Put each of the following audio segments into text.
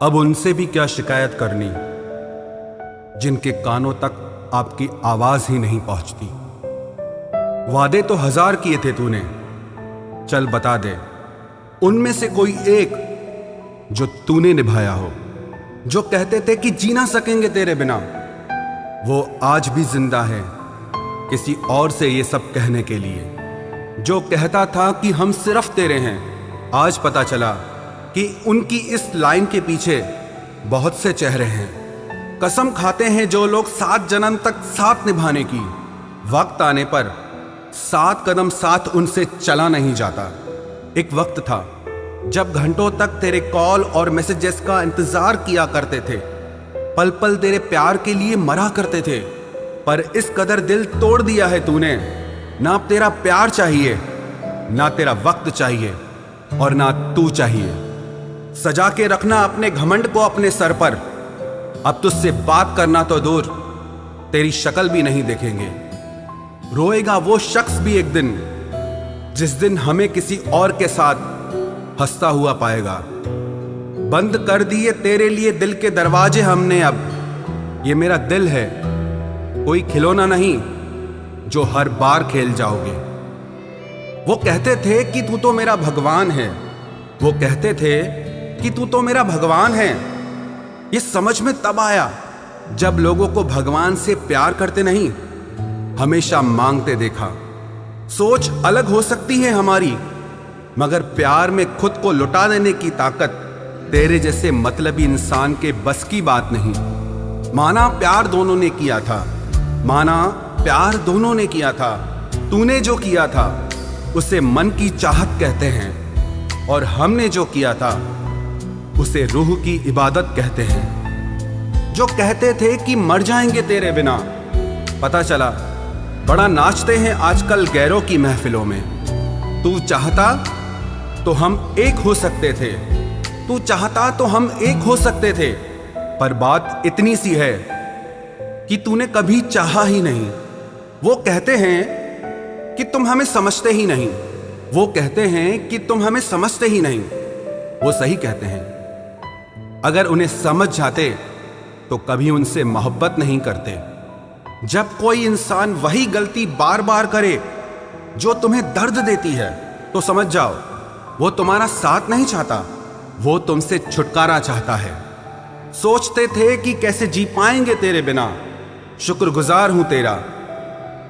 अब उनसे भी क्या शिकायत करनी जिनके कानों तक आपकी आवाज ही नहीं पहुंचती। वादे तो 1000 किए थे तूने, चल बता दे उनमें से कोई एक जो तूने निभाया हो। जो कहते थे कि जी ना सकेंगे तेरे बिना, वो आज भी जिंदा है किसी और से ये सब कहने के लिए। जो कहता था कि हम सिर्फ तेरे हैं, आज पता चला कि उनकी इस लाइन के पीछे बहुत से चेहरे हैं। कसम खाते हैं जो लोग 7 जन्म तक साथ निभाने की, वक्त आने पर 7 कदम साथ उनसे चला नहीं जाता। एक वक्त था जब घंटों तक तेरे कॉल और मैसेजेस का इंतजार किया करते थे, पल पल तेरे प्यार के लिए मरा करते थे। पर इस कदर दिल तोड़ दिया है तूने, ना तेरा प्यार चाहिए, ना तेरा वक्त चाहिए, और ना तू चाहिए। सजा के रखना अपने घमंड को अपने सर पर। अब तुझसे बात करना तो दूर, तेरी शक्ल भी नहीं देखेंगे। रोएगा वो शख्स भी एक दिन, जिस दिन हमें किसी और के साथ हंसता हुआ पाएगा। बंद कर दिए तेरे लिए दिल के दरवाजे हमने अब। ये मेरा दिल है, कोई खिलौना नहीं जो हर बार खेल जाओगे। वो कहते थे कि तू तो मेरा भगवान है, वो कहते थे कि तू तो मेरा भगवान है। ये समझ में तब आया जब लोगों को भगवान से प्यार करते नहीं, हमेशा मांगते देखा। सोच अलग हो सकती है हमारी, मगर प्यार में खुद को लुटा देने की ताकत तेरे जैसे मतलबी इंसान के बस की बात नहीं। माना प्यार दोनों ने किया था, माना प्यार दोनों ने किया था। तूने जो किया था उसे मन की चाहत कहते हैं, और हमने जो किया था उसे रूह की इबादत कहते हैं। जो कहते थे कि मर जाएंगे तेरे बिना, पता चला बड़ा नाचते हैं आजकल गैरों की महफिलों में। तू चाहता तो हम एक हो सकते थे, तू चाहता तो हम एक हो सकते थे। पर बात इतनी सी है कि तूने कभी चाहा ही नहीं। वो कहते हैं कि तुम हमें समझते ही नहीं, वो कहते हैं कि तुम हमें समझते ही नहीं। वो सही कहते हैं। अगर उन्हें समझ जाते तो कभी उनसे मोहब्बत नहीं करते। जब कोई इंसान वही गलती बार बार करे जो तुम्हें दर्द देती है, तो समझ जाओ वो तुम्हारा साथ नहीं चाहता, वो तुमसे छुटकारा चाहता है। सोचते थे कि कैसे जी पाएंगे तेरे बिना, शुक्रगुजार हूं तेरा,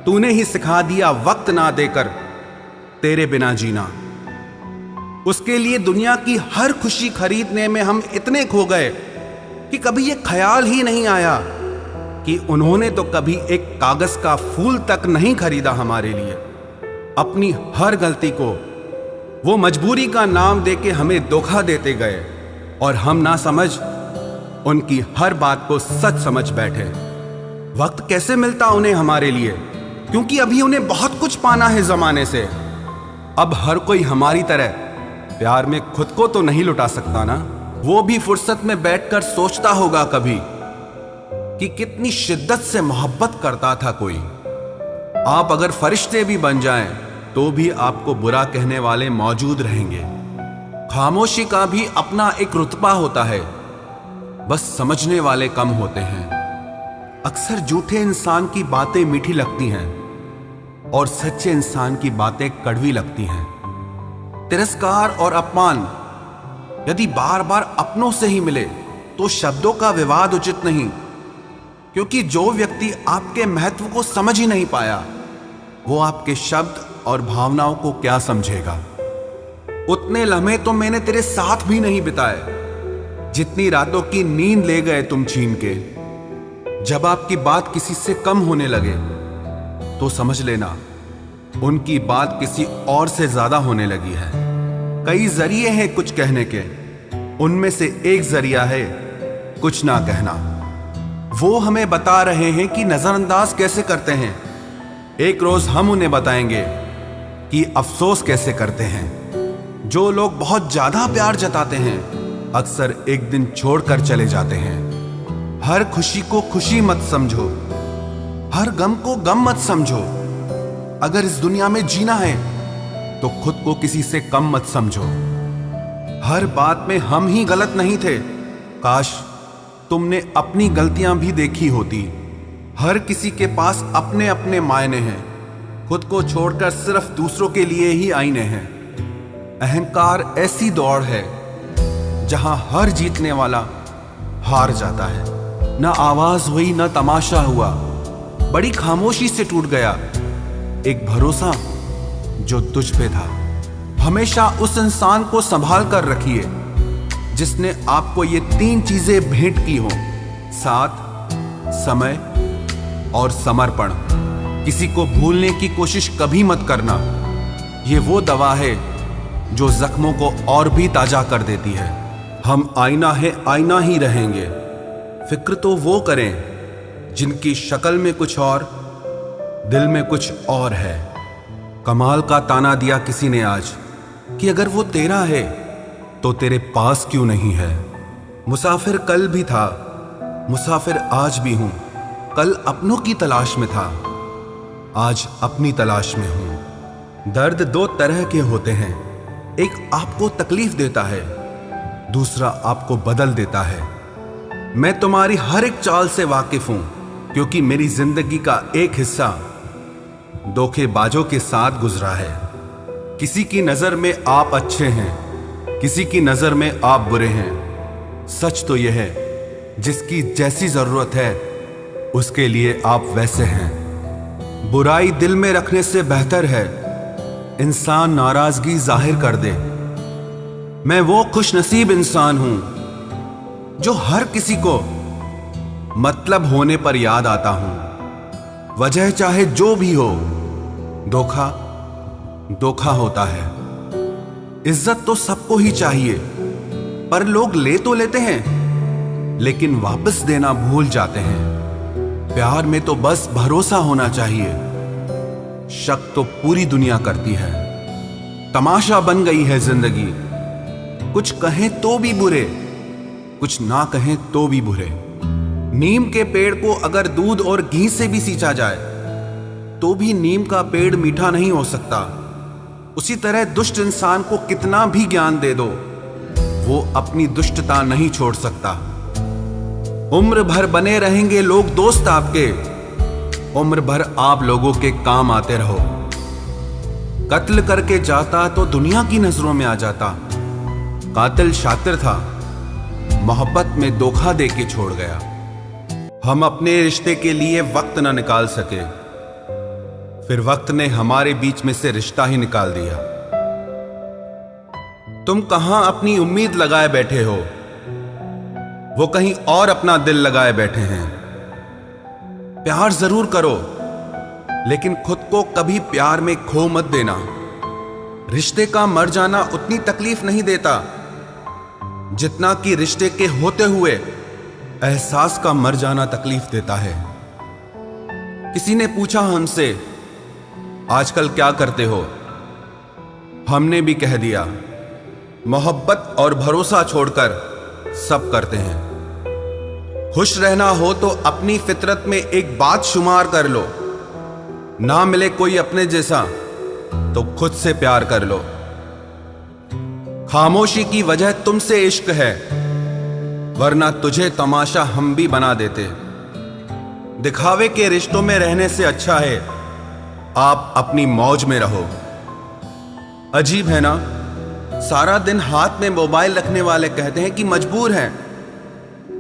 तूने ही सिखा दिया वक्त ना देकर तेरे बिना जीना। उसके लिए दुनिया की हर खुशी खरीदने में हम इतने खो गए कि कभी ये ख्याल ही नहीं आया कि उन्होंने तो कभी एक कागज का फूल तक नहीं खरीदा हमारे लिए। अपनी हर गलती को वो मजबूरी का नाम देके हमें धोखा देते गए, और हम ना समझ उनकी हर बात को सच समझ बैठे। वक्त कैसे मिलता उन्हें हमारे लिए, क्योंकि अभी उन्हें बहुत कुछ पाना है जमाने से। अब हर कोई हमारी तरह प्यार में खुद को तो नहीं लुटा सकता ना। वो भी फुर्सत में बैठकर सोचता होगा कभी कि कितनी शिद्दत से मोहब्बत करता था कोई। आप अगर फरिश्ते भी बन जाएं तो भी आपको बुरा कहने वाले मौजूद रहेंगे। खामोशी का भी अपना एक रुतबा होता है, बस समझने वाले कम होते हैं। अक्सर झूठे इंसान की बातें मीठी लगती हैं और सच्चे इंसान की बातें कड़वी लगती हैं। तिरस्कार और अपमान यदि बार बार अपनों से ही मिले तो शब्दों का विवाद उचित नहीं, क्योंकि जो व्यक्ति आपके महत्व को समझ ही नहीं पाया, वो आपके शब्द और भावनाओं को क्या समझेगा। उतने लम्हे तो मैंने तेरे साथ भी नहीं बिताए जितनी रातों की नींद ले गए तुम छीन के। जब आपकी बात किसी से कम होने लगे तो समझ लेना उनकी बात किसी और से ज्यादा होने लगी है। कई जरिए हैं कुछ कहने के, उनमें से एक जरिया है कुछ ना कहना। वो हमें बता रहे हैं कि नजरअंदाज कैसे करते हैं, एक रोज हम उन्हें बताएंगे कि अफसोस कैसे करते हैं। जो लोग बहुत ज्यादा प्यार जताते हैं अक्सर एक दिन छोड़कर चले जाते हैं। हर खुशी को खुशी मत समझो, हर गम को गम मत समझो। अगर इस दुनिया में जीना है तो खुद को किसी से कम मत समझो। हर बात में हम ही गलत नहीं थे, काश तुमने अपनी गलतियां भी देखी होती। हर किसी के पास अपने अपने मायने हैं, खुद को छोड़कर सिर्फ दूसरों के लिए ही आईने हैं। अहंकार ऐसी दौड़ है जहां हर जीतने वाला हार जाता है। न आवाज हुई न तमाशा हुआ, बड़ी खामोशी से टूट गया एक भरोसा जो तुझ पे था। हमेशा उस इंसान को संभाल कर रखिए जिसने आपको ये 3 चीजें भेंट की हो: साथ, समय और समर्पण। किसी को भूलने की कोशिश कभी मत करना, ये वो दवा है जो जख्मों को और भी ताजा कर देती है। हम आईना है, आईना ही रहेंगे। फिक्र तो वो करें जिनकी शक्ल में कुछ और, दिल में कुछ और है। कमाल का ताना दिया किसी ने आज कि अगर वो तेरा है तो तेरे पास क्यों नहीं है। मुसाफिर कल भी था, मुसाफिर आज भी हूं। कल अपनों की तलाश में था, आज अपनी तलाश में हूं। दर्द 2 तरह के होते हैं, एक आपको तकलीफ देता है, दूसरा आपको बदल देता है। मैं तुम्हारी हर एक चाल से वाकिफ हूं, क्योंकि मेरी जिंदगी का एक हिस्सा धोखेबाजों के साथ गुजरा है। किसी की नजर में आप अच्छे हैं, किसी की नजर में आप बुरे हैं। सच तो यह है, जिसकी जैसी जरूरत है उसके लिए आप वैसे हैं। बुराई दिल में रखने से बेहतर है इंसान नाराजगी जाहिर कर दे। मैं वो खुशनसीब इंसान हूं जो हर किसी को मतलब होने पर याद आता हूं। वजह चाहे जो भी हो, धोखा धोखा होता है। इज्जत तो सबको ही चाहिए, पर लोग ले तो लेते हैं लेकिन वापस देना भूल जाते हैं। प्यार में तो बस भरोसा होना चाहिए, शक तो पूरी दुनिया करती है। तमाशा बन गई है जिंदगी, कुछ कहें तो भी बुरे, कुछ ना कहें तो भी बुरे। नीम के पेड़ को अगर दूध और घी से भी सींचा जाए तो भी नीम का पेड़ मीठा नहीं हो सकता। उसी तरह दुष्ट इंसान को कितना भी ज्ञान दे दो, वो अपनी दुष्टता नहीं छोड़ सकता। उम्र भर बने रहेंगे लोग दोस्त आपके, उम्र भर आप लोगों के काम आते रहो। कत्ल करके जाता तो दुनिया की नजरों में आ जाता। कातिल शातिर था, मोहब्बत में धोखा दे के छोड़ गया। हम अपने रिश्ते के लिए वक्त ना निकाल सके, फिर वक्त ने हमारे बीच में से रिश्ता ही निकाल दिया। तुम कहां अपनी उम्मीद लगाए बैठे हो, वो कहीं और अपना दिल लगाए बैठे हैं। प्यार जरूर करो, लेकिन खुद को कभी प्यार में खो मत देना। रिश्ते का मर जाना उतनी तकलीफ नहीं देता जितना कि रिश्ते के होते हुए एहसास का मर जाना तकलीफ देता है। किसी ने पूछा हमसे, आजकल क्या करते हो? हमने भी कह दिया, मोहब्बत और भरोसा छोड़कर सब करते हैं। खुश रहना हो तो अपनी फितरत में एक बात शुमार कर लो, ना मिले कोई अपने जैसा तो खुद से प्यार कर लो। खामोशी की वजह तुमसे इश्क है, वरना तुझे तमाशा हम भी बना देते। दिखावे के रिश्तों में रहने से अच्छा है आप अपनी मौज में रहो। अजीब है ना, सारा दिन हाथ में मोबाइल रखने वाले कहते हैं कि मजबूर हैं,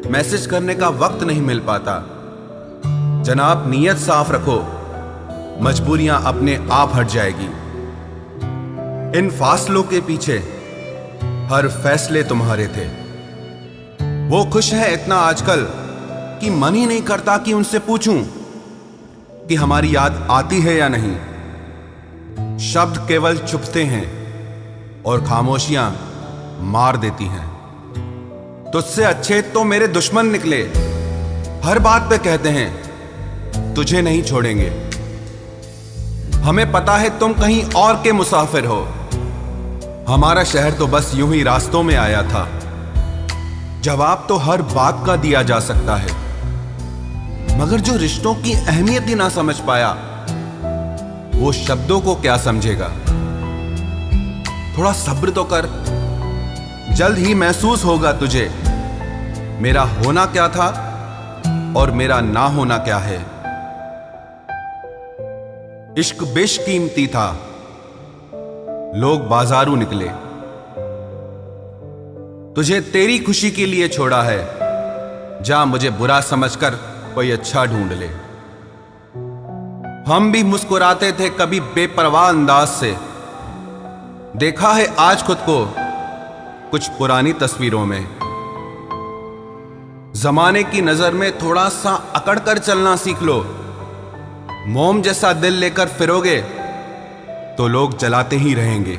मैसेज करने का वक्त नहीं मिल पाता। जनाब, नीयत साफ रखो, मजबूरियां अपने आप हट जाएगी। इन फासलों के पीछे हर फैसले तुम्हारे थे। वो खुश है इतना आजकल कि मन ही नहीं करता कि उनसे पूछूं कि हमारी याद आती है या नहीं। शब्द केवल चुभते हैं और खामोशियां मार देती हैं। तुझसे अच्छे तो मेरे दुश्मन निकले, हर बात पे कहते हैं तुझे नहीं छोड़ेंगे। हमें पता है तुम कहीं और के मुसाफिर हो, हमारा शहर तो बस यूं ही रास्तों में आया था। जवाब तो हर बात का दिया जा सकता है, मगर जो रिश्तों की अहमियत ही ना समझ पाया वो शब्दों को क्या समझेगा। थोड़ा सब्र तो कर, जल्द ही महसूस होगा तुझे मेरा होना क्या था और मेरा ना होना क्या है। इश्क बेशकीमती था, लोग बाजारू निकले। तुझे तेरी खुशी के लिए छोड़ा है, जा मुझे बुरा समझकर कोई अच्छा ढूंढ ले। हम भी मुस्कुराते थे कभी बेपरवाह अंदाज से, देखा है आज खुद को कुछ पुरानी तस्वीरों में। जमाने की नजर में थोड़ा सा अकड़ कर चलना सीख लो, मोम जैसा दिल लेकर फिरोगे तो लोग जलाते ही रहेंगे।